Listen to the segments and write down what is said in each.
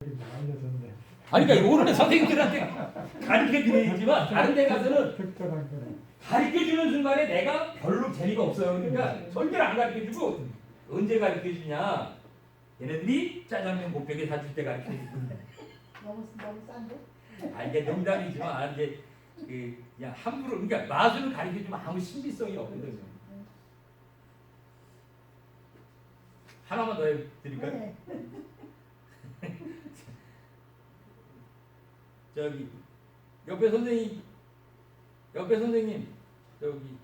알려줬네. 아니 그러니까 오늘은 선생님들한테 가르쳐 드리지만 다른 데 가서는 특별한 거네. 가르쳐 주는 순간에 내가 별로 재미가 없어요. 그러니까 절대로 안 가르쳐 주고 언제 가르쳐 주냐? 얘네들이 짜장면 곱빼기 사줄 때 가르쳐 주고. 너무 싼데? 아 이게 농담이지만 이제 그냥 함부로 그러니까 마술을 가르쳐 주면 아무 신비성이 없거든요. 하나만 더 해드릴까요? 네. 저기 옆에 선생님 저기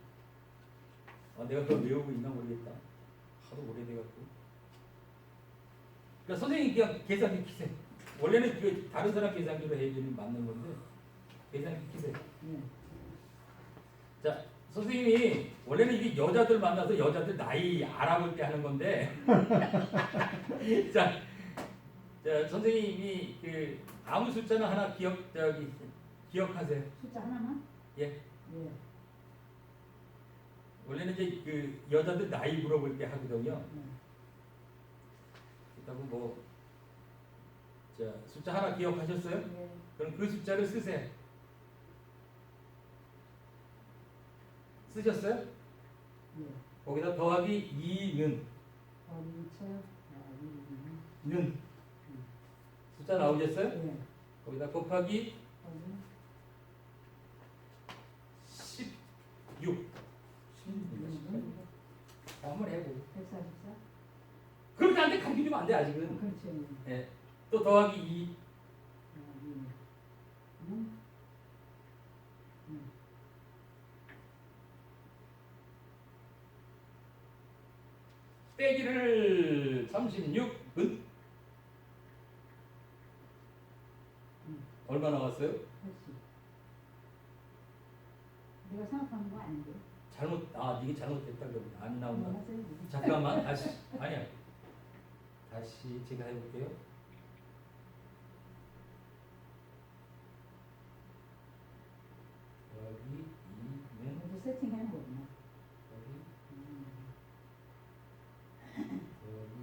내가 그걸 외우고 있나 모르겠다. 하도 오래돼갖고. 그러니까 선생님 그냥 계산기 키세요. 원래는 그 다른 사람 계산기로 해주면 맞는 건데 계산기 키세요. 자 선생님이 원래는 이게 여자들 만나서 여자들 나이 알아볼 때 하는 건데 자 선생님이 그 아무 숫자나 하나 기억하세요. 숫자 하나만? 예. 예. 원래는 이제 그 여자들 나이 물어볼 때 하거든요. 그렇다고 자 숫자 하나 기억하셨어요? 예. 그럼 그 숫자를 쓰세요. 쓰셨어요? 예. 거기다 더하기 2는 는 숫자 나오셨어요? 예. 거기다 곱하기 16 한번 해보고 144? 그렇게 안 돼 가르쳐주면 안 돼 아직은. 그렇지. 예. 또 더하기 2 빼기를 36은 얼마 나왔어요? 80. 내가 생각하는 거 아닌데. 이게 잘못됐다 그러면 안 나온다. 뭐 하세요? 잠깐만 다시 아니야. 다시 제가 해볼게요. 여기 2는 모두 세팅하는 거구나. 여기 2는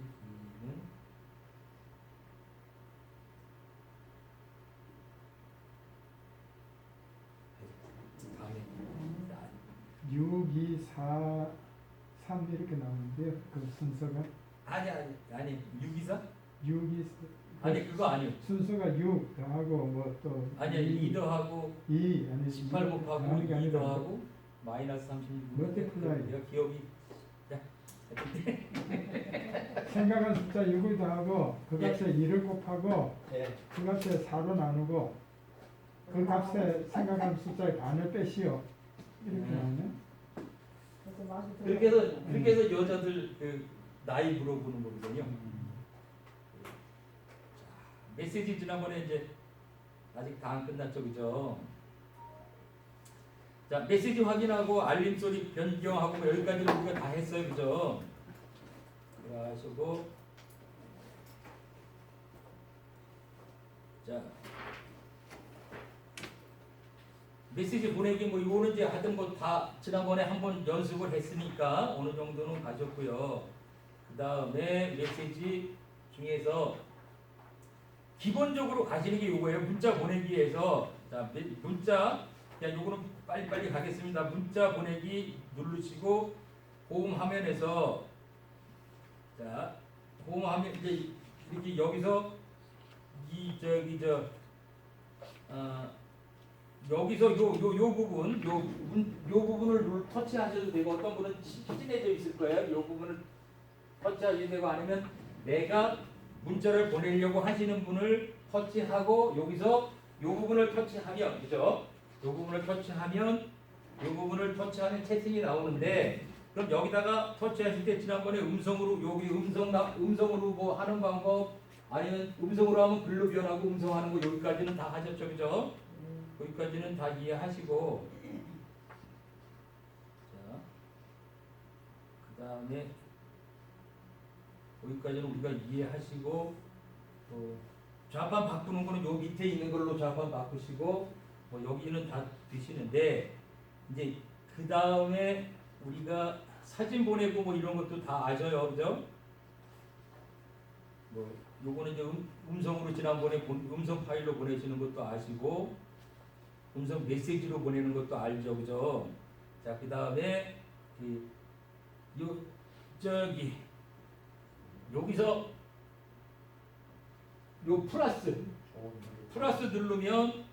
다음에 6, 2, 4, 3 이렇게 나오는데요. 그 순서가 아니 624? 6, 2, 아니 그거 아니요. 순서가 6 더하고 뭐또 아니야 2 더하고 2 아니 18 곱하고 더하는 게 2 아니라 더하고 마이너스 36. 멀티플라이. 내가 기억이 생각한 숫자 6을 더하고 그 예. 값에 2를 곱하고 예. 그 값에 4로 나누고 그 값에 생각한 숫자의 반을 빼시오. 이렇게 나오네. 그래서 맛이 그렇게 해서 여자들 그 나이 물어보는 거거든요. 자, 메시지 지난번에 이제 아직 다 안 끝났죠, 그죠? 자, 메시지 확인하고 알림 소리 변경하고 뭐 여기까지는 우리가 다 했어요, 그죠? 들어가시고 자 메시지 보내기 뭐 이거는 이제 하던 거 다 지난번에 한번 연습을 했으니까 어느 정도는 가졌고요. 그 다음에 메시지 중에서 기본적으로 가시는 게 이거예요. 문자 보내기에서 자 문자 그냥 요거는 빨리빨리 가겠습니다. 문자 보내기 누르시고 호응 화면에서 자 호응 화면 이제 이렇게 여기서 여기서 요 부분 요 부분을 터치하셔도 되고 어떤 분은 희진해져 있을 거예요. 요 부분을 터치하셔도 되고 아니면 내가 문자를 보내려고 하시는 분을 터치하고 여기서 요 부분을 터치하면 그죠? 요 부분을 터치하면 채팅이 나오는데 그럼 여기다가 터치하실 때 지난번에 음성으로 여기 음성으로 뭐 하는 방법 아니면 음성으로 하면 글로 변하고 음성하는 거 여기까지는 다 하셨죠, 그죠? 거기까지는 다 이해하시고 자, 그 다음에 거기까지는 우리가 이해하시고 또 좌판 바꾸는 거는 요 밑에 있는 걸로 좌판 바꾸시고 뭐 여기는 다 드시는데 이제 그 다음에 우리가 사진 보내고 뭐 이런 것도 다 아셔요, 그죠? 뭐 요거는 이제 음성으로 지난번에 음성 파일로 보내시는 것도 아시고 음성 메시지로 보내는 것도 알죠, 그죠? 자, 그 다음에 요 저기 여기서 요 플러스 누르면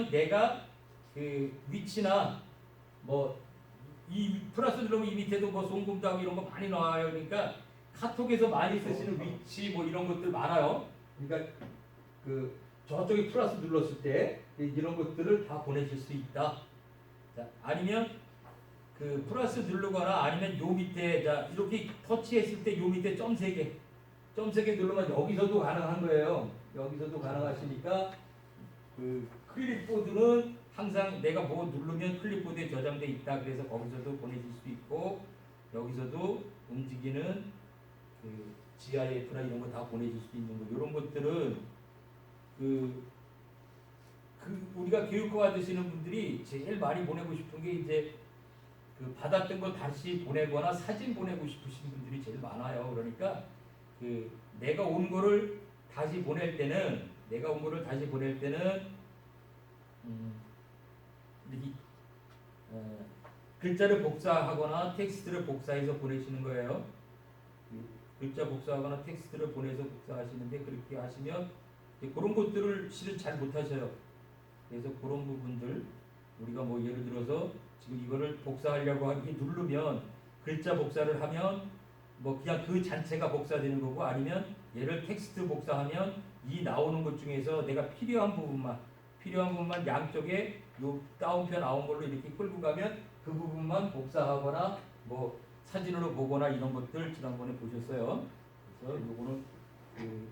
내가 그 위치나 뭐 이 플러스 누르면 이 밑에도 뭐 송금도 이런 거 많이 나와요. 그러니까 카톡에서 많이 쓰시는 위치 뭐 이런 것들 많아요. 그러니까 그 저쪽에 플러스 눌렀을 때 이런 것들을 다 보내실 수 있다. 자, 아니면 그 플러스 누르거나 아니면 요 밑에 자 이렇게 터치했을 때 요 밑에 점 세 개 누르면 여기서도 가능한 거예요. 여기서도 가능하시니까 그 클립보드는 항상 내가 뭐 누르면 클립보드에 저장돼 있다. 그래서 거기서도 보내줄 수 있고 여기서도 움직이는 그 GIF나 이런 거 다 보내줄 수 있는 거. 이런 것들은 그 우리가 교육과 받으시는 분들이 제일 많이 보내고 싶은 게 이제 그 받았던 거 다시 보내거나 사진 보내고 싶으신 분들이 제일 많아요. 그러니까 그 내가 온 거를 다시 보낼 때는 이렇게 글자를 복사하거나 텍스트를 복사해서 보내시는 거예요. 글자 복사하거나 텍스트를 보내서 복사하시는데 그렇게 하시면 그런 것들을 실은 잘 못하셔요. 그래서 그런 부분들 우리가 뭐 예를 들어서 지금 이거를 복사하려고 이렇게 누르면 글자 복사를 하면 뭐 그냥 그 자체가 복사되는 거고 아니면 얘를 텍스트 복사하면 이 나오는 것 중에서 내가 필요한 부분만 양쪽에 요 다운표 나온 걸로 이렇게 끌고 가면 그 부분만 복사하거나 뭐 사진으로 보거나 이런 것들 지난번에 보셨어요. 그래서 요거는 그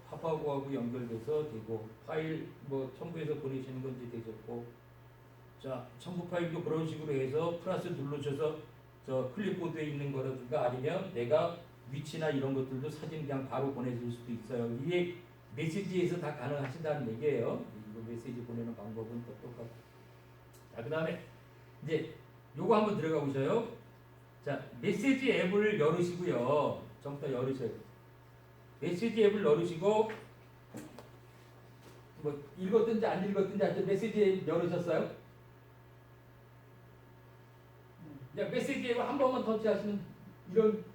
파파고하고 연결돼서 되고 파일 뭐 첨부해서 보내시는 건지 되셨고 자 첨부 파일도 그런 식으로 해서 플러스 눌러줘서 저 클립보드에 있는 거라든가 아니면 내가 위치나 이런 것들도 사진 그냥 바로 보내줄 수도 있어요. 이게 메시지에서 다 가능하신다는 얘기예요. 이거 메시지 보내는 방법은 또 똑같고. 자, 그 다음에 이제 요거 한번 들어가 보셔요. 자, 메시지 앱을 열으시고요. 전부 다 열으셔요. 메시지 앱을 열으시고 뭐 읽었든지 안 읽었든지 하여튼 메시지 앱 열으셨어요? 그냥 메시지 앱을 한 번만 터치하시면 이런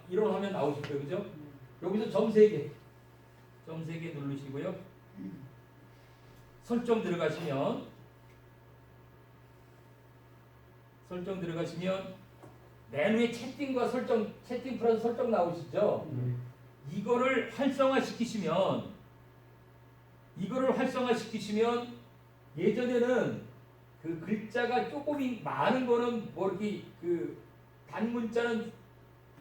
이런 화면 나오실 거예요, 그죠? 여기서 점 3개 누르시고요. 설정 들어가시면 메뉴에 채팅과 설정, 채팅 플러스 설정 나오시죠? 이거를 활성화시키시면 예전에는 그 글자가 조금 많은 거는 뭐 이렇게 그 단문자는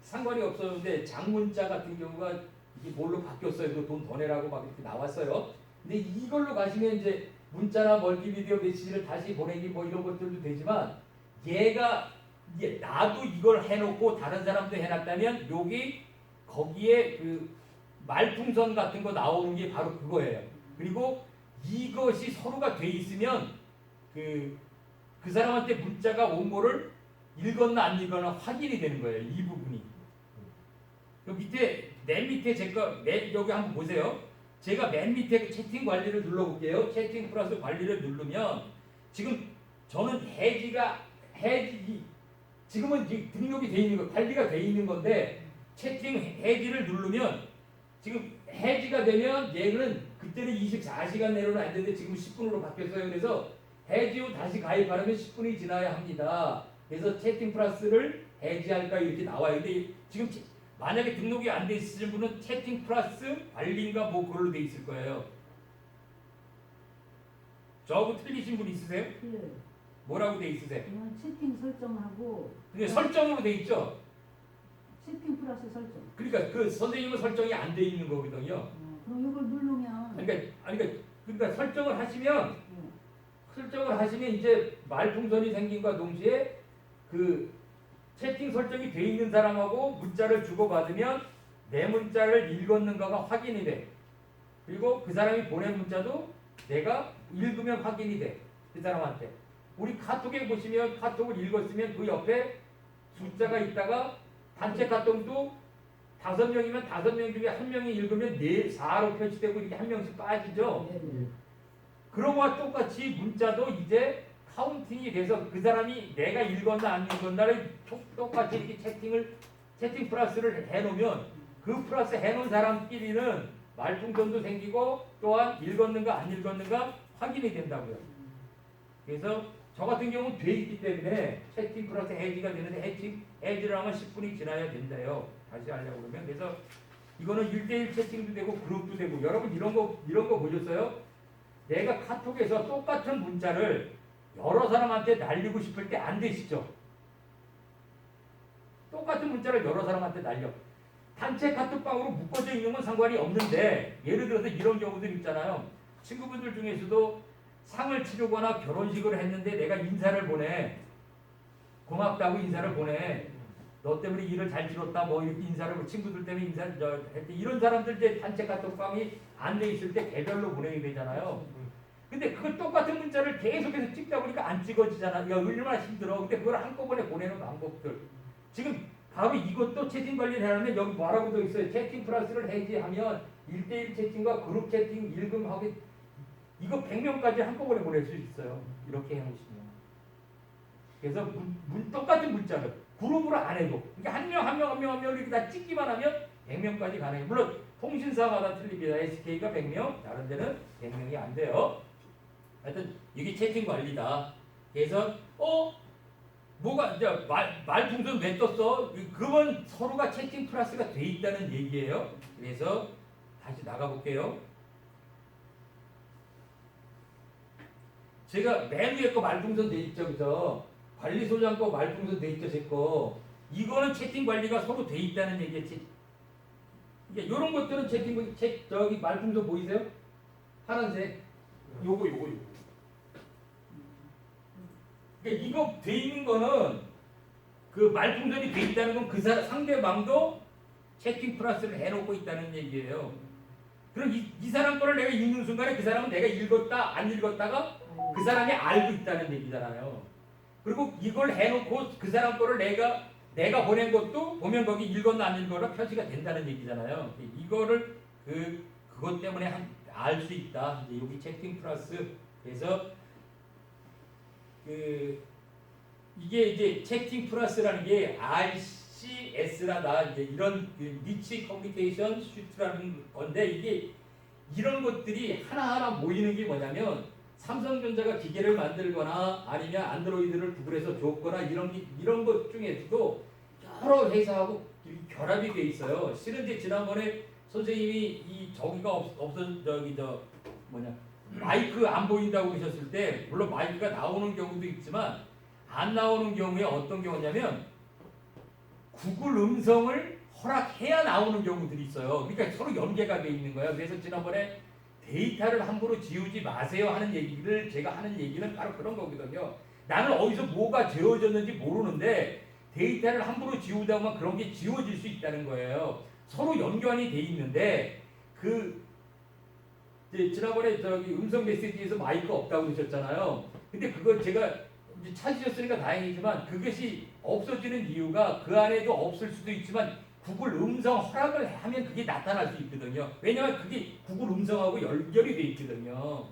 상관이 없었는데 장문자 같은 경우가 이게 뭘로 바뀌었어요. 그 돈 더 내라고 막 이렇게 나왔어요. 근데 이걸로 가시면 이제 문자나 멀티비디오 메시지를 다시 보내기 뭐 이런 것들도 되지만 얘가 이게 나도 이걸 해놓고 다른 사람도 해놨다면 여기 거기에 그 말풍선 같은 거 나오는 게 바로 그거예요. 그리고 이것이 서로가 돼 있으면 그 사람한테 문자가 온 거를 읽었나 안 읽었나 확인이 되는 거예요. 이 부분이. 그 밑에 맨 밑에 여기 한번 보세요. 제가 맨 밑에 그 채팅 관리를 눌러볼게요. 채팅 플러스 관리를 누르면 지금 저는 지금은 등록이 돼 있는 거 관리가 돼 있는 건데 채팅 해지를 누르면 지금 해지가 되면 얘는 그때는 24시간 내로는 안 되는데 지금 10분으로 바뀌었어요. 그래서 해지 후 다시 가입하려면 10분이 지나야 합니다. 그래서 채팅 플러스를 해지할까 이렇게 나와요. 근데 지금 만약에 등록이 안 돼 있으신 분은 채팅 플러스 관리인가 뭐 그걸로 돼 있을 거예요. 저하고 틀리신 분 있으세요? 네. 뭐라고 돼 있으세요? 이건 채팅 설정하고. 근데 설정으로 돼 있죠? 채팅 플러스 설정. 그러니까 그 선생님은 설정이 안 돼 있는 거거든요. 그럼 이걸 누르면. 그러니까 설정을 하시면 이제 말풍선이 생긴과 동시에 그 채팅 설정이 돼 있는 사람하고 문자를 주고받으면 내 문자를 읽었는가가 확인이 돼. 그리고 그 사람이 보낸 문자도 내가 읽으면 확인이 돼. 그 사람한테. 우리 카톡에 보시면 카톡을 읽었으면 그 옆에 숫자가 있다가 단체 카톡도 5명이면 5명 중에 1명이 읽으면 4로 표시되고 이렇게 1명씩 빠지죠. 네, 네. 그런 거와 똑같이 문자도 이제 카운팅이 돼서 그 사람이 내가 읽었나 안 읽었나를 똑같이 이렇게 채팅 플러스를 해놓으면 그 플러스 해놓은 사람끼리는 말풍선도 생기고 또한 읽었는가 안 읽었는가 확인이 된다고요. 그래서 저 같은 경우는 돼 있기 때문에 채팅 플러스 해지가 되는데 해지를 하면 10분이 지나야 된다요. 다시 하려고 그러면. 그래서 이거는 1대1 채팅도 되고 그룹도 되고 여러분 이런 거 보셨어요? 내가 카톡에서 똑같은 문자를 여러 사람한테 날리고 싶을 때 안 되시죠? 똑같은 문자를 여러 사람한테 날려. 단체 카톡방으로 묶어져 있는 건 상관이 없는데 예를 들어서 이런 경우들 있잖아요. 친구분들 중에서도 상을 치르거나 결혼식을 했는데 내가 인사를 보내. 고맙다고 인사를 보내. 너 때문에 일을 잘 치렀다. 뭐 이렇게 인사를 친구들 때문에 인사를 했대. 이런 사람들 이제 단체 카톡방이 안 돼 있을 때 개별로 보내야 되잖아요. 근데 그걸 똑같은 문자를 계속해서 찍다 보니까 안 찍어지잖아. 야, 얼마나 힘들어. 근데 그걸 한꺼번에 보내는 방법들. 지금 바로 이것도 채팅 관리를 하려면 여기 뭐라고 돼 있어요. 채팅 플러스를 해지하면 1대1 채팅과 그룹 채팅 읽음하기 이거 100명까지 한꺼번에 보낼 수 있어요. 이렇게 해놓으시면. 그래서 똑같은 문자를 그룹으로 안 해도 그러니까 한 명 이렇게 다 찍기만 하면 100명까지 가능해요. 물론 통신사마다 틀립니다. SK가 100명, 다른 데는 100명이 안 돼요. 하여튼 이게 채팅 관리다. 그래서 뭐가 이제 말풍선 왜 떴어? 그건 서로가 채팅 플러스가 돼 있다는 얘기예요. 그래서 다시 나가 볼게요. 제가 맨 위에 거 말풍선 돼 있죠, 그죠? 관리소장 거 말풍선 돼 있죠, 제 거. 이거는 채팅 관리가 서로 돼 있다는 얘기겠지. 이게 이런 것들은 저기 말풍선 보이세요? 파란색. 요거. 그러니까 이거 돼 있는 거는 그 말풍선이 돼 있다는 건 그 상대방도 채팅 플러스를 해놓고 있다는 얘기예요. 그럼 이 사람 거를 내가 읽는 순간에 그 사람은 내가 읽었다 안 읽었다가 그 사람이 알고 있다는 얘기잖아요. 그리고 이걸 해놓고 그 사람 거를 내가 보낸 것도 보면 거기 읽었나 안 읽었나 표시가 된다는 얘기잖아요. 이거를 그것 때문에 알 수 있다. 이제 여기 채팅 플러스 그래서 이게 이제 채팅 플러스라는 게 RCS라다 이제 이런 리치 커뮤니케이션 슈트라는 건데 이게 이런 것들이 하나하나 모이는 게 뭐냐면 삼성전자가 기계를 만들거나 아니면 안드로이드를 구글에서 줬거나 이런 것 중에서도 여러 회사하고 결합이 돼 있어요. 실은 이제 지난번에 선생님이 저기가 마이크 안 보인다고 그러셨을 때 물론 마이크가 나오는 경우도 있지만 안 나오는 경우에 어떤 경우냐면 구글 음성을 허락해야 나오는 경우들이 있어요. 그러니까 서로 연계가 돼 있는 거예요. 그래서 지난번에 데이터를 함부로 지우지 마세요 하는 얘기를 제가 하는 얘기는 바로 그런 거거든요. 나는 어디서 뭐가 지워졌는지 모르는데 데이터를 함부로 지우다 보면 그런 게 지워질 수 있다는 거예요. 서로 연관이 돼 있는데 이제 지난번에 저기 음성 메시지에서 마이크가 없다고 그러셨잖아요. 근데 그거 제가 이제 찾으셨으니까 다행이지만 그것이 없어지는 이유가 그 안에도 없을 수도 있지만 구글 음성 허락을 하면 그게 나타날 수 있거든요. 왜냐하면 그게 구글 음성하고 연결이 돼 있거든요.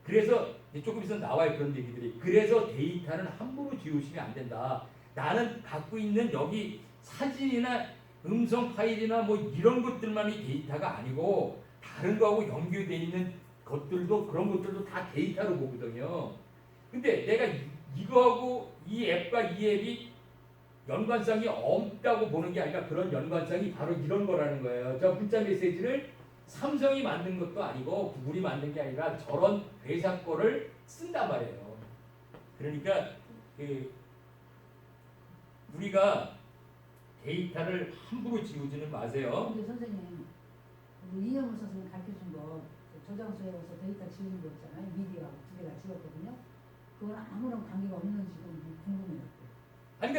그래서 조금 있으면 나와요 그런 얘기들이. 그래서 데이터는 함부로 지우시면 안 된다. 나는 갖고 있는 여기 사진이나 음성 파일이나 뭐 이런 것들만이 데이터가 아니고 다른 거하고 연결되어 있는 것들도 그런 것들도 다 데이터로 보거든요. 근데 내가 이거하고 이 앱과 이 앱이 연관성이 없다고 보는 게 아니라 그런 연관성이 바로 이런 거라는 거예요. 저 문자 메시지를 삼성이 만든 것도 아니고 구글이 만든 게 아니라 저런 회사 거를 쓴단 말이에요. 그러니까 우리가 데이터를 함부로 지우지는 마세요. 근데 선생님, 우리 이영우 선생님 가르쳐준 거 저장소에 가서 데이터 지우는 거 있잖아요. 미디어하고 두 개가 지웠거든요. 그건 아무런 관계가 없는지 궁금해요. 아니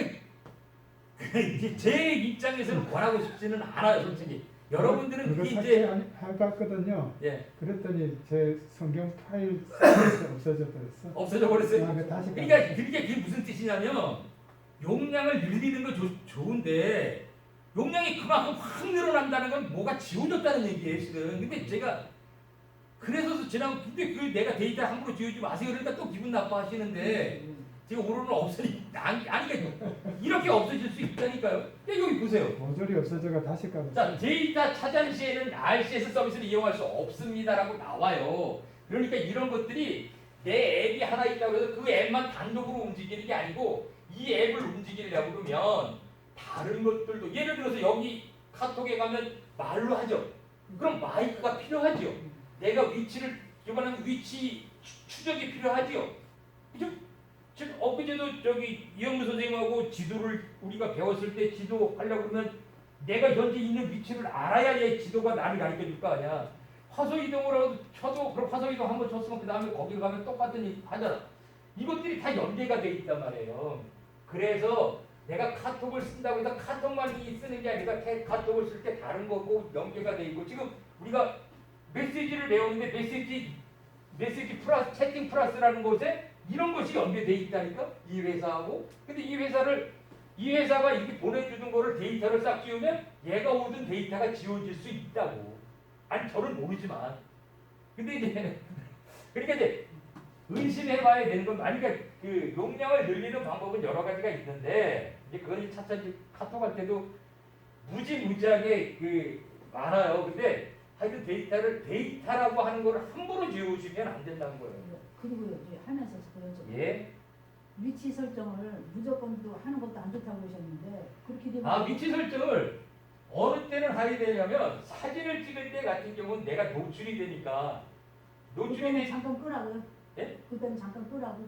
그러니까 이제 제 입장에서는 권하고 싶지는 않아요, 솔직히. 여러분들은 그거 이게 이제 해봤거든요. 예 그랬더니 제 성경 파일 없어져 버렸어. 없어져 버렸어요. 다시 그러니까 그게 무슨 뜻이냐면 용량을 늘리는 거 좋은데 용량이 그만큼 확 늘어난다는 건 뭐가 지워졌다는 얘기예요, 실은. 근데 제가 그래서 지난 근데 그 내가 데이터 함부로 지우지 마세요. 그러니까 또 기분 나빠하시는데 지금 오늘은 없으니 아니 그러니까 이렇게 없어질 수 있다니까요. 근데 여기 보세요. 모조리 없어져가 다시 까졌어요. 자, 데이터 차단 시에는 RCS 서비스를 이용할 수 없습니다라고 나와요. 그러니까 이런 것들이 내 앱이 하나 있다고 해서 그 앱만 단독으로 움직이는 게 아니고 이 앱을 움직이려고 그러면 다른 것들도 예를 들어서 여기 카톡에 가면 말로 하죠. 그럼 마이크가 필요하죠. 내가 위치를 기반한 위치 추적이 필요하죠. 그죠? 지금 엊그제도 저기 이영무 선생님하고 지도를 우리가 배웠을 때 지도 하려고 그러면 내가 현재 있는 위치를 알아야 얘 지도가 나를 가르쳐 줄 거 아니야. 화소 이동을 쳐도 그럼 화소 이동 한번 쳤으면 그 다음에 거기 가면 똑같은 일 하잖아. 이것들이 다 연계가 돼 있단 말이에요. 그래서 내가 카톡을 쓴다고 해서 카톡만 쓰는 게 아니라 카톡을 쓸 때 다른 거고 연계가 돼 있고 지금 우리가 메시지를 배우는데 메시지 플러스 채팅 플러스라는 곳에 이런 것이 연계돼 있다니까 이 회사하고. 근데 이 회사가 이렇게 보내주는 거를 데이터를 싹 지우면 얘가 오던 데이터가 지워질 수 있다고. 아니 저는 모르지만 근데 이제 그러니까 이제 의심해봐야 되는 건 아니 그러니까 그 용량을 늘리는 방법은 여러 가지가 있는데 이제 그건 차차 카톡 할 때도 무지무지하게 그 많아요. 근데 하여튼 데이터라고 하는 걸 함부로 지우시면 안 된다는 거예요. 그리고요, 이제 하면서 그런 예. 위치 설정을 무조건 또 하는 것도 안 좋다고 그러셨는데 그렇게 되면 위치 설정을 어느 때는 하게 되냐면 사진을 찍을 때 같은 경우는 내가 노출이 되니까 노출이 그때는 되 잠깐 끄라고요? 예? 그때는 잠깐 끄라고?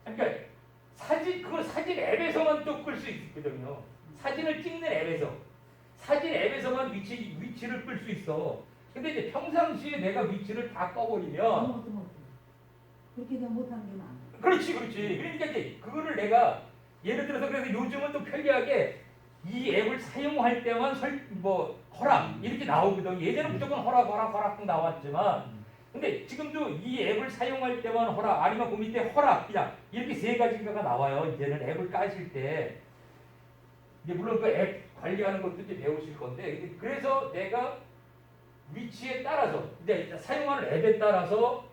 그러니까 그걸 사진 앱에서만 또 끌 수 있거든요. 사진을 찍는 앱에서 사진 앱에서만 위치를 끌 수 있어. 근데 이제 평상시에 내가 위치를 다 꺼버리면 아무것도 못해. 그렇게 되면 못하는 게 많아. 그렇지. 그러니까 이제 그거를 내가 예를 들어서 그래서 요즘은 또 편리하게 이 앱을 사용할 때만 허락 이렇게 나오거든. 예전에 무조건 허락 나왔지만 근데 지금도 이 앱을 사용할 때만 허락 아니면 그 밑에 허락 그냥 이렇게 세 가지가 나와요. 이제는 앱을 까실 때 이제 물론 그 앱 관리하는 것도 이제 배우실 건데 그래서 내가 위치에 따라서 이제 사용하는 앱에 따라서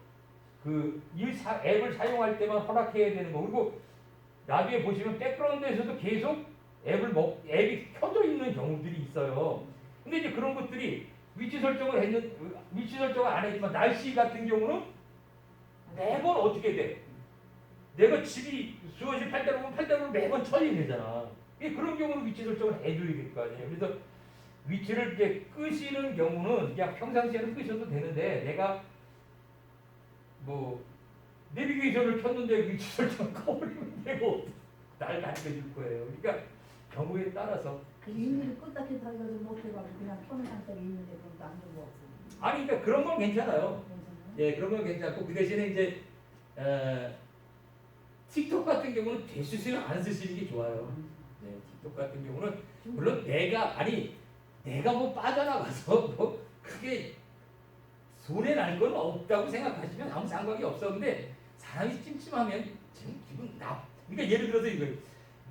이 앱을 사용할 때만 허락해야 되는 거. 그리고 나중에 보시면 백그라운드에서도 계속 앱이 켜져 있는 경우들이 있어요. 근데 이제 그런 것들이 위치 설정을 안 했지만 날씨 같은 경우는 매번 어떻게 돼? 내가 집이 수원시 팔달구면 매번 처리해야 되잖아. 그런 경우는 위치 설정을 해줘야 될 거 아니에요. 그래서 위치를 이제 끄시는 경우는 그냥 평상시에는 끄셔도 되는데 내가 내비게이션을 켰는데 위치 설정 꺼버리면 되고 날 가르쳐 줄 거예요. 그러니까 경우에 따라서 일일이 껐다 켰다 해가지고 못해가지고 그냥 켜는 상태로 있는데 그것도 안 좋은 거 없고. 아니 그러니까 그런 건 괜찮아요. 괜찮아요? 예, 그런 건 괜찮고 그 대신에 이제 틱톡 같은 경우는 대수시는 안 쓰시는 게 좋아요. 네, 틱톡 같은 경우는 물론 내가 뭐 빠져나가서 크게 손해 날 건 없다고 생각하시면 아무 상관이 없어. 근데 사람이 찜찜하면 지금 기분 그러니까 예를 들어서 이거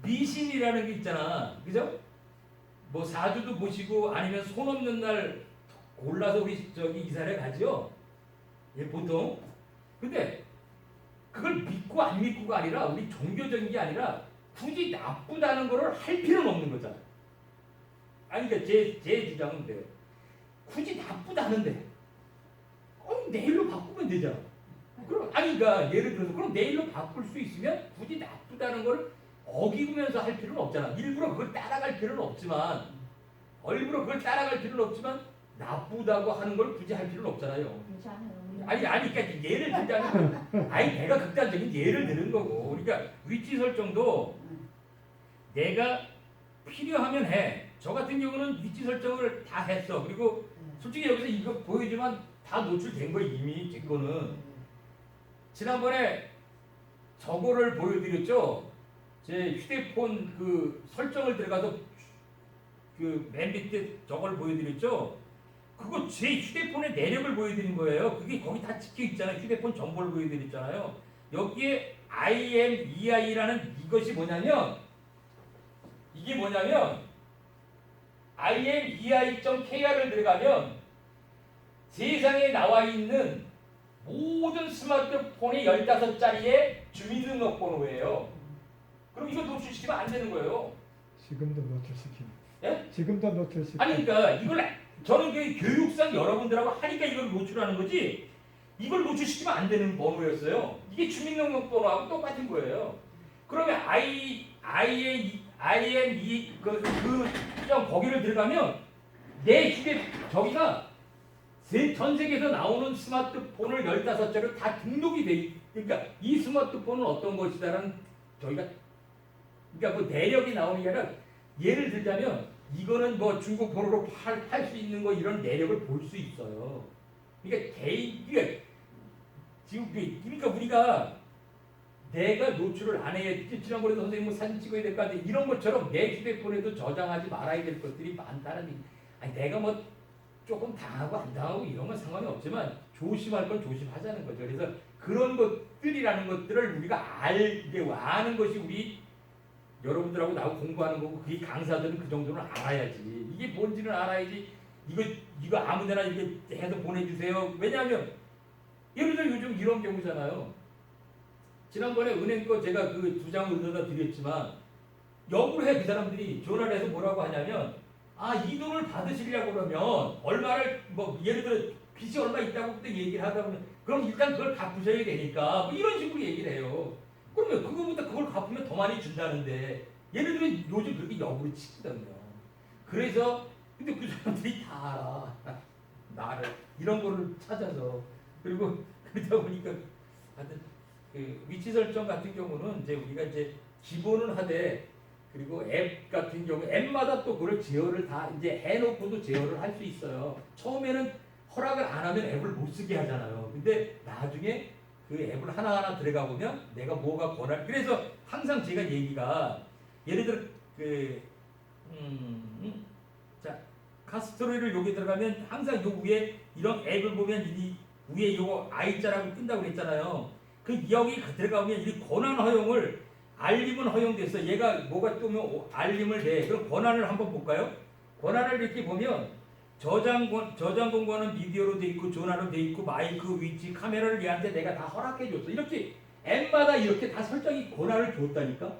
미신이라는 게 있잖아, 그죠? 뭐 사주도 보시고 아니면 손 없는 날 골라서 우리 저기 이사를 가죠. 예, 보통. 근데 그걸 믿고 안 믿고가 아니라 우리 종교적인 게 아니라 굳이 나쁘다는 거를 할 필요는 없는 거잖아. 아니 그러니까 제 주장은 그래요. 굳이 나쁘다는데 내일로 바꾸면 되잖아. 그럼 그러니까 예를 들어서 그럼 내일로 바꿀 수 있으면 굳이 나쁘다는 걸 어기면서 할 필요는 없잖아. 일부러 그걸 따라갈 필요는 없지만 나쁘다고 하는 걸 굳이 할 필요는 없잖아요. 그렇지 않아요. 그러니까 예를 들자면 내가 극단적인 예를 드는 거고. 그러니까 위치 설정도 내가 필요하면 해. 저 같은 경우는 위치 설정을 다 했어. 그리고 솔직히 여기서 이거 보여주면 다 노출된 거 이미 제 거는. 지난번에 저거를 보여드렸죠. 제 휴대폰 그 설정을 들어가서 그 맨 밑에 저걸 보여드렸죠. 그거 제 휴대폰의 내력을 보여드린 거예요. 그게 거기 다 찍혀 있잖아요. 휴대폰 정보를 보여드렸잖아요. 여기에 IMEI라는 이것이 뭐냐면 이게 뭐냐면 imei.kr을 들어가면 세상에 나와 있는 모든 스마트폰의 15자리의 주민등록번호예요. 그럼 이거 노출시키면 안 되는 거예요. 지금도 노출시키는. 예? 지금도 노출시키는. 아니 그러니까 이걸 저는 그 교육상 여러분들하고 하니까 이걸 노출하는 거지 이걸 노출시키면 안 되는 번호였어요. 이게 주민등록번호하고 똑같은 거예요. 그러면 거기를 들어가면 내 저기가 전 세계에서 나오는 스마트폰을 15자로 다 등록이 돼 그러니까 이 스마트폰은 어떤 것이다라는 저희가 그러니까 뭐 내력이 나오는 게 아니라 예를 들자면 이거는 뭐 중국 번호로 팔 수 있는 거 이런 내력을 볼 수 있어요. 그러니까 그러니까 지금 그러니까 우리가 내가 노출을 안 해야 지난번에도 선생님 사진 찍어야 될 것 같은데 이런 것처럼 내 휴대폰에도 저장하지 말아야 될 것들이 많다는 아니 내가 뭐 조금 당하고 안 당하고 이런 건 상관이 없지만 조심할 건 조심하자는 거죠. 그래서 그런 것들이라는 것들을 우리가 아는 것이 우리 여러분들하고 나하고 공부하는 거고 그게 강사들은 그 정도는 알아야지. 이게 뭔지는 알아야지. 이거 아무데나 이렇게 해서 보내주세요. 왜냐하면 예를 들어 요즘 이런 경우잖아요. 지난번에 은행 거 제가 그 2장을 얻어다 드렸지만 역으로 해 그 사람들이 전화를 해서 뭐라고 하냐면 이 돈을 받으시려고 그러면 얼마를 뭐 예를 들어 빚이 얼마 있다고 그때 얘기를 하다 보면 그럼 일단 그걸 갚으셔야 되니까 뭐 이런 식으로 얘기를 해요. 그러면 그거보다 그걸 갚으면 더 많이 준다는데 예를 들어 요즘 그렇게 역으로 치거든요. 그래서 근데 그 사람들이 다 알아. 나를 이런 거를 찾아서 그리고 그러다 보니까 하여튼 그 위치 설정 같은 경우는 이제 우리가 이제 기본은 하되 그리고 앱 같은 경우 앱마다 또 그걸 제어를 다 이제 해놓고도 제어를 할 수 있어요. 처음에는 허락을 안 하면 앱을 못 쓰게 하잖아요. 근데 나중에 그 앱을 하나하나 들어가 보면 내가 뭐가 권할 그래서 항상 제가 얘기가 예를 들어 자 카스토리를 여기 들어가면 항상 요 위에 이런 앱을 보면 이 위에 요거 I자라고 뜬다고 그랬잖아요. 그 여기 들어가면 이 권한 허용을 알림은 허용돼서 얘가 뭐가 뜨면 알림을 내. 그럼 권한을 한번 볼까요? 권한을 이렇게 보면 저장 공간은 비디오로 돼 있고 전화로 돼 있고 마이크 위치 카메라를 얘한테 내가 다 허락해 줬어. 이렇게 앱마다 이렇게 다 설정이 권한을 줬다니까.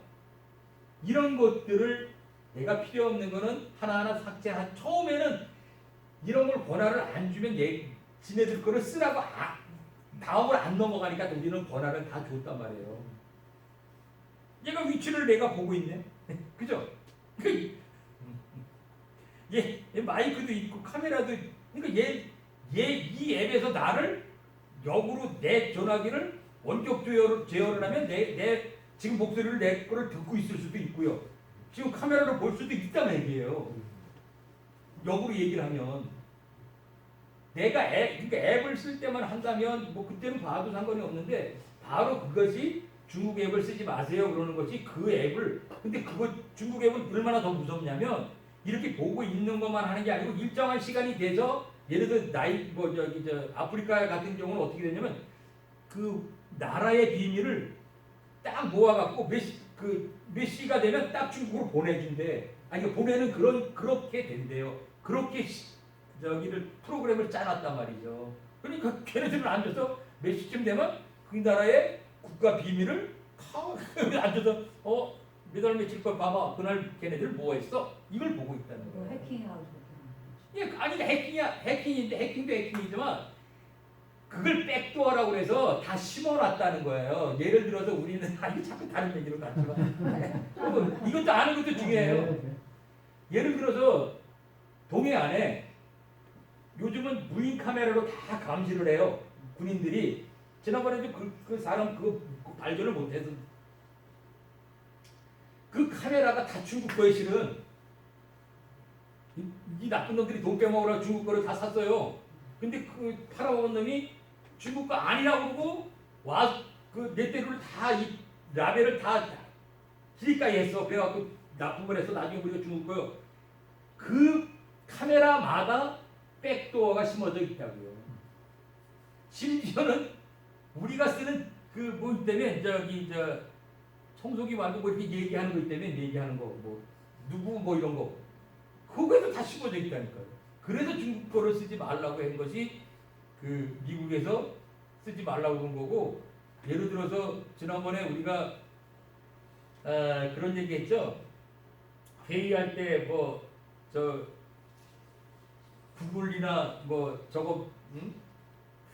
이런 것들을 내가 필요 없는 거는 하나하나 삭제한 처음에는 이런 걸 권한을 안 주면 지네들 거를 쓰라고 다음으로 안 넘어가니까 우리는 권한을 다 줬단 말이에요. 얘가 위치를 내가 보고 있네. 그죠? 얘 마이크도 있고 카메라도 있고 그러니까 이 앱에서 나를 역으로 내 전화기를 원격 제어를 하면 내 지금 목소리를 내 거를 듣고 있을 수도 있고요. 지금 카메라로 볼 수도 있다는 얘기예요. 역으로 얘기를 하면 내가 그러니까 앱을 쓸 때만 한다면 뭐 그때는 봐도 상관이 없는데 바로 그것이 중국 앱을 쓰지 마세요 그러는 것이 그 앱을 근데 그거 중국 앱은 얼마나 더 무섭냐면 이렇게 보고 있는 것만 하는 게 아니고 일정한 시간이 돼서 예를 들어 아프리카 같은 경우는 어떻게 되냐면 그 나라의 비밀을 딱 모아갖고 몇 시가 되면 딱 중국으로 보내준대. 아니 보내는 그렇게 된대요. 그렇게 저기를 프로그램을 짜놨단 말이죠. 그러니까 걔네들은 앉아서 몇 시쯤 되면 그 나라의 국가 비밀을 앉아서 몇 월 며칠 걸 봐봐. 그날 걔네들 뭐 했어? 이걸 보고 있다는 거예요. 해킹해가지고. 예, 아니 해킹인데 해킹도 해킹이지만 그걸 백도어라고 해서 다 심어놨다는 거예요. 예를 들어서 우리는 이거 자꾸 다른 얘기로 갔지만 이것도 아는 것도 중요해요. 예를 들어서 동해 안에 요즘은 무인 카메라로 다 감시를 해요. 군인들이 지난번에도 그 사람 그거 발견을 못해서 그 카메라가 다 중국 거에 실은 이 나쁜 놈들이 돈 빼먹으라고 중국 거를 다 샀어요. 근데 그 팔아먹은 놈이 중국 거 아니라고 그러고 그 넷대를 다 이 라벨을 다 지리까지 했어. 그래갖고 나쁜 걸 해서 나중에 우리가 중국 거요. 그 카메라마다 백도어가 심어져 있다고요. 심지어는 우리가 쓰는 그 뭐 때문에 청소기 말고 뭐 이렇게 얘기하는 거 때문에 얘기하는 거 뭐 누구 뭐 이런 거 거기에도 다 심어져 있다니까요. 그래서 중국 거를 쓰지 말라고 한 것이 그 미국에서 쓰지 말라고 한 거고, 예를 들어서 지난번에 우리가 그런 얘기했죠. 회의할 때 뭐 저 구글이나 뭐 저거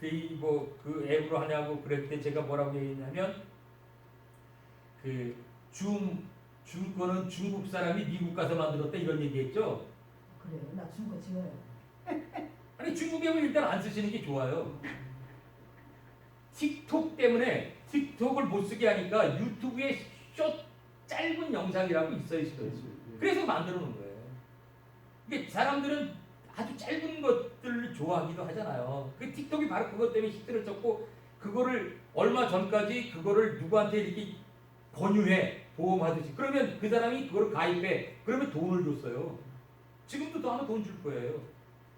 회의 뭐 그 앱으로 하냐고 그럴 때 제가 뭐라고 얘기했냐면 그 줌 거는 중국 사람이 미국 가서 만들었다 이런 얘기했죠. 그래요. 나 중거 지워요. 아니 중국 앱을 일단 안 쓰시는 게 좋아요. 틱톡 때문에 틱톡을 못 쓰게 하니까 유튜브에 숏 짧은 영상이라고 있어요. 그래서 만들어 놓은 거예요. 이게 사람들은 아주 짧은 것들을 좋아하기도 하잖아요. 그 틱톡이 바로 그것 때문에 히트를 쳤고, 그거를 얼마 전까지 그거를 누구한테 이렇게 권유해 보험하듯이, 그러면 그 사람이 그걸 가입해, 그러면 돈을 줬어요. 지금도 또 아마 돈 줄 거예요.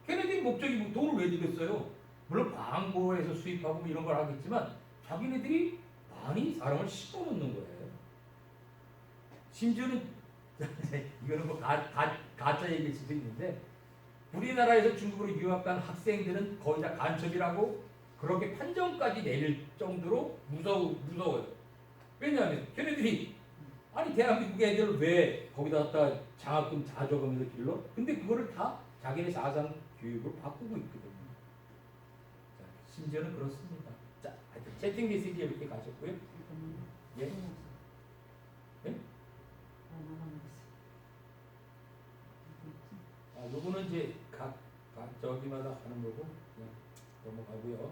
걔네들이 목적이 뭐 돈을 왜 주겠어요? 물론 광고에서 수입하고 뭐 이런 걸 하겠지만 자기네들이 많이 사람을 씹어놓는 거예요. 심지어는 이거는 뭐 가짜 얘기일 수도 있는데, 우리나라에서 중국으로 유학 간 학생들은 거의 다 간첩이라고 그렇게 판정까지 내릴 정도로 무서워요. 왜냐하면 걔네들이 아니 대한민국 애들 왜 거기다 갖다 장학금 자조금에서 길러? 근데 그거를 다 자기네 사상 교육으로 바꾸고 있거든요. 자, 심지어는 그렇습니다. 자, 하여튼 채팅 메시지 이렇게 가셨고요. 예? 네? 요거는 이제 각 저기마다 하는 거고 그냥 넘어가고요.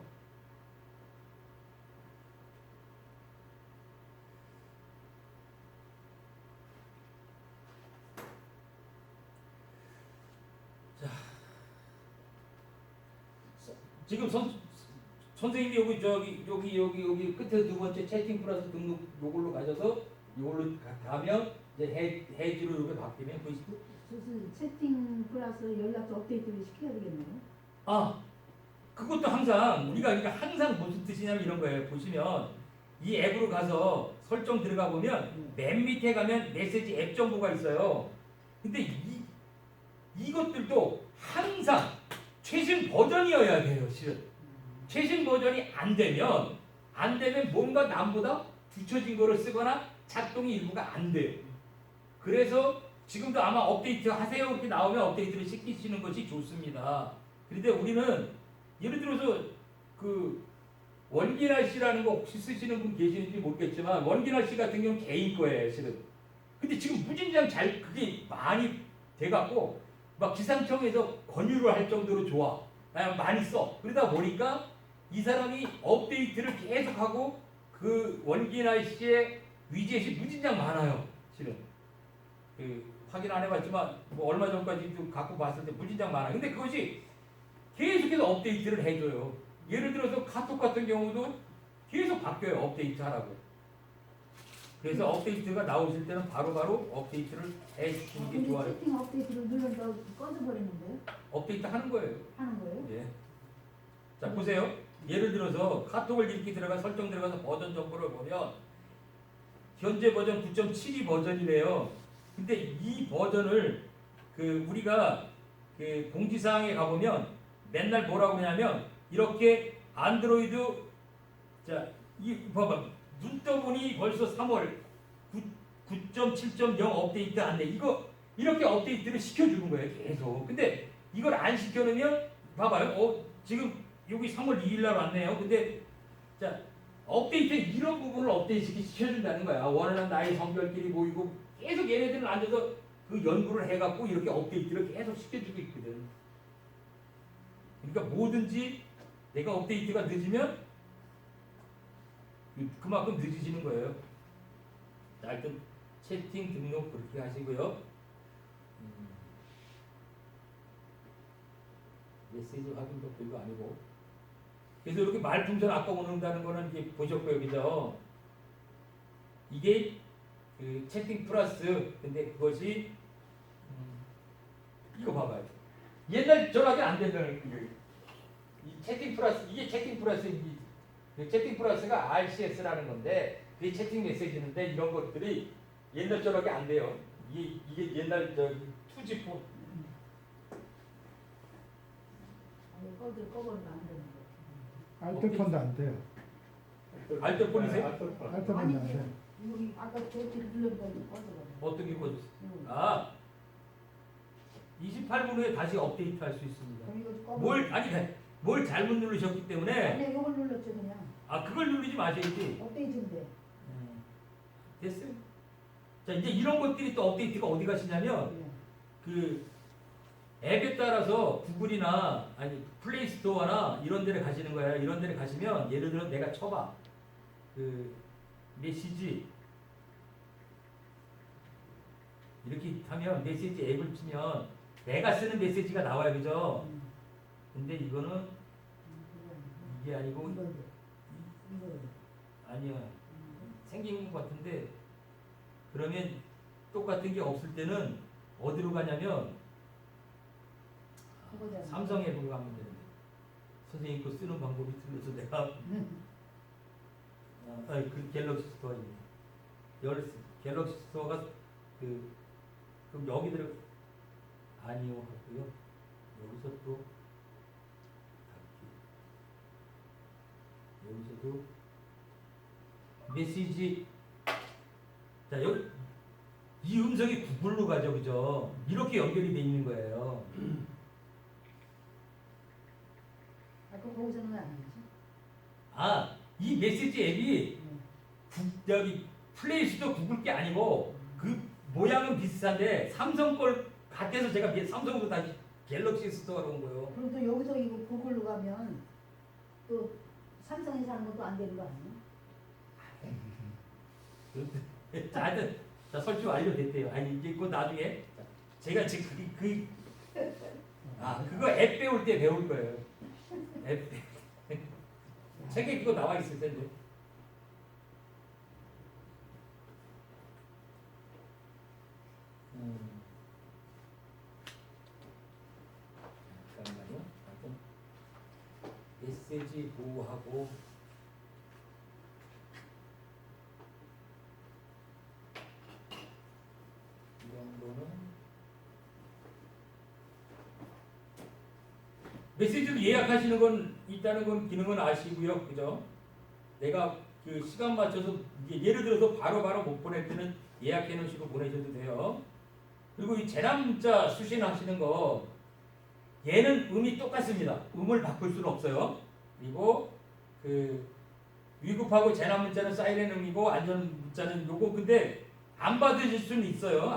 자, 지금 선생님이 여기 끝에 두 번째 채팅 플러스 등록 요걸로 가셔서 요걸로 가면 이제 해지로 이렇게 바뀌면 보이시고. 채팅 플러스 연락처 업데이트를 시켜야 되겠네요. 그것도 항상 우리가 그러니까 항상 무슨 뜻이냐면 이런 거예요. 보시면 이 앱으로 가서 설정 들어가 보면 맨 밑에 가면 메시지 앱 정보가 있어요. 근데 이것들도 항상 최신 버전이어야 돼요. 실은 최신 버전이 안 되면 뭔가 남보다 뒤처진 거를 쓰거나 작동이 일부가 안 돼요. 그래서 지금도 아마 업데이트 하세요 이렇게 나오면 업데이트를 시키시는 것이 좋습니다. 그런데 우리는 예를 들어서 그 원기나 씨라는 거 혹시 쓰시는 분 계시는지 모르겠지만, 원기나 씨 같은 경우는 개인 거예요, 실은. 근데 지금 무진장 그게 많이 돼갖고 막 기상청에서 권유를 할 정도로 좋아. 많이 써. 그러다 보니까 이 사람이 업데이트를 계속하고 그 원기나 씨의 위젯이 무진장 많아요, 실은. 확인 안 해봤지만 뭐 얼마 전까지 좀 갖고 봤을 때 무진장 많아요. 근데 그것이 계속해서 업데이트를 해줘요. 예를 들어서 카톡 같은 경우도 계속 바뀌어요. 업데이트 하라고. 그래서 업데이트가 나오실 때는 바로바로 업데이트를 해주시는 게 좋아요. 채팅 업데이트를 눌러서 꺼져버리는데요? 업데이트 하는 거예요. 하는 거예요? 예. 자 보세요. 예를 들어서 카톡을 이렇게 들어가 설정 들어가서 버전 정보를 보면 현재 버전 9.72 버전이래요. 근데 이 버전을 우리가 공지사항에 가보면 맨날 뭐라고 하냐면 이렇게 안드로이드 봐봐 눈 떠보니 벌써 3월 9.7.0 업데이트 안 돼. 이렇게 업데이트를 시켜주는 거예요 계속. 근데 이걸 안 시켜놓으면 봐봐요. 지금 여기 3월 2일 날 왔네요. 근데 자 업데이트 이런 부분을 업데이트 시켜준다는 거야. 원하는 나의 성별끼리 보이고 계속 얘네들은 앉아서 그 연구를 해갖고 이렇게 업데이트를 계속 시켜주고 있거든. 그러니까 뭐든지 내가 업데이트가 늦으면 그만큼 늦어지는 거예요. 자, 하여튼 채팅 등록 그렇게 하시고요. 메시지 확인도 별거 아니고. 그래서 이렇게 말풍선 아까 오는다는 거는 이게 보셨고요, 그죠? 이게 채팅 플러스. 근데 그것이 이거 봐봐요. 옛날 전화기 안 된다는 거예요. 이 채팅 플러스, 이게 채팅 플러스인지. 채팅 플러스가 RCS라는 건데 그게 채팅 메시지인데 이런 것들이 옛날 전화기 안 돼요. 이게 옛날 2G 폰 꺼버리면 안 되는 거. 알뜰폰도 안 돼요. 알뜰폰이세요? 알뜰폰도 안 아니 돼요. 여기 아까 저렇게 눌렀다 이거 꺼져가지고. 어떻게 꺼졌어요? 아, 28분 후에 다시 업데이트 할 수 있습니다. 그럼 이거 꺼버. 뭘 잘못 누르셨기 때문에 아니 이걸 눌렀죠 그냥. 아 그걸 누르지 마셔야지. 업데이트인데. 됐어요. 자 이제 이런 것들이 또 업데이트가 어디 가시냐면 예. 그 앱에 따라서 구글이나 아니 플레이스토어나 이런 데를 가시는 거예요. 이런 데를 가시면 예를 들어 내가 쳐봐 그 메시지 이렇게 하면 메시지 앱을 치면 내가 쓰는 메시지가 나와요, 그죠? 근데 이거는 이게 아니고 이거 아니야 생긴 것 같은데 그러면 똑같은 게 없을 때는 어디로 가냐면 그거잖아. 삼성 앱으로 가면 되는데 선생님 거 쓰는 방법이 틀려서 내가 그 갤럭시 스토어입니다. 갤럭시 스토어가 그럼 여기 들어 아니요 같고요. 여기서 또 여기서도 메시지 자 여기 이 음성이 구글로 가죠, 그죠? 이렇게 연결이 돼 있는 거예요. 아까 거기서는 왜 안 하지? 아, 이 메시지 앱이 여기 플레이스토어 구글 게 아니고 그 모양은 비슷한데 삼성 걸 같아서 제가 삼성으로 다시 갤럭시 스토어로 온 거예요. 그럼 또 여기서 이거 구글로 가면 또 삼성에서 하는 것도 안 되는 거 아니에요? 자, 하여튼 자 설치 완료됐대요. 아니 이제 그 나중에 제가 지금 그거 앱 배울 때 배울 거예요. 앱 책에 그거 나와 있을 텐데. 잠깐만요. 메시지 보호하고 이 정도는 메시지를 예약하시는 건 있다는 건 기능은 아시고요, 그죠? 내가 그 시간 맞춰서 이게 예를 들어서 바로바로 못 보낼 때는 예약해 놓으시고 보내셔도 돼요. 그리고 이 재난 문자 수신하시는 거 얘는 음이 똑같습니다. 음을 바꿀 수는 없어요. 그리고 그 위급하고 재난 문자는 사이렌 음이고 안전 문자는 요거 근데 안 받으실 수는 있어요.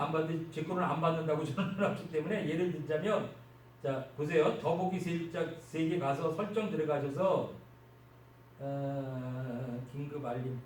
제 거는 안 받는다고 저는 없기 때문에 예를 들자면 자 보세요. 더보기 세 개 가서 설정 들어가셔서 긴급 알림